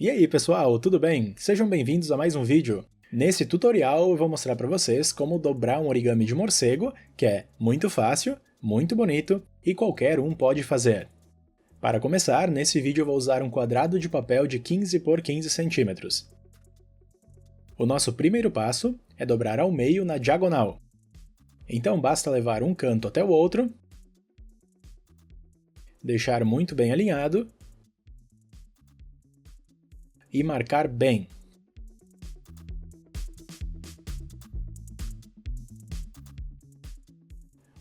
E aí pessoal, tudo bem? Sejam bem-vindos a mais um vídeo. Nesse tutorial eu vou mostrar para vocês como dobrar um origami de morcego, que é muito fácil, muito bonito e qualquer um pode fazer. Para começar, nesse vídeo eu vou usar um quadrado de papel de 15 por 15 centímetros. O nosso primeiro passo é dobrar ao meio na diagonal. Então basta levar um canto até o outro, deixar muito bem alinhado e marcar bem.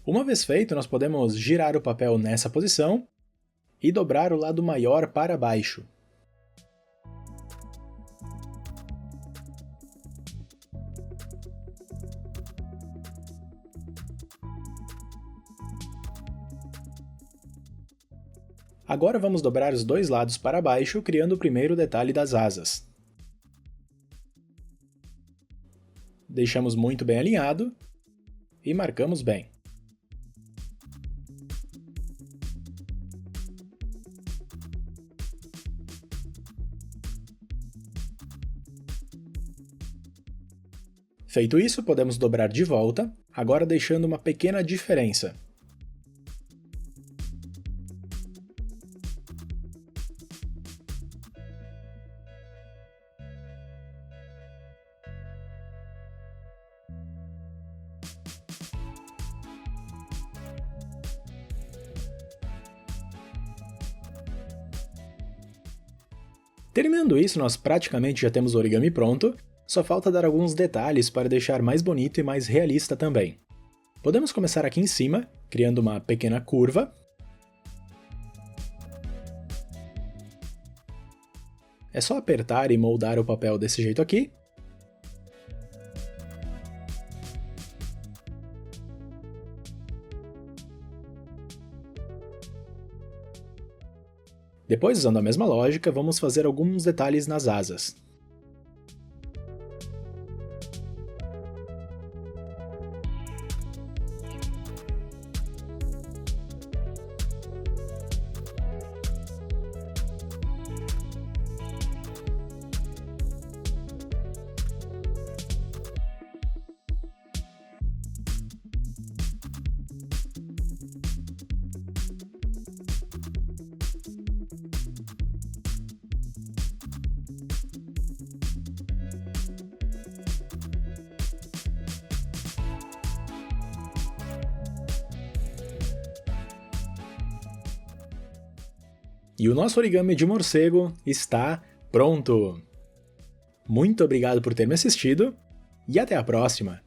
Uma vez feito, nós podemos girar o papel nessa posição e dobrar o lado maior para baixo. Agora vamos dobrar os dois lados para baixo, criando o primeiro detalhe das asas. Deixamos muito bem alinhado e marcamos bem. Feito isso, podemos dobrar de volta, agora deixando uma pequena diferença. Terminando isso, nós praticamente já temos o origami pronto, só falta dar alguns detalhes para deixar mais bonito e mais realista também. Podemos começar aqui em cima, criando uma pequena curva. É só apertar e moldar o papel desse jeito aqui. Depois, usando a mesma lógica, vamos fazer alguns detalhes nas asas. E o nosso origami de morcego está pronto! Muito obrigado por ter me assistido e até a próxima!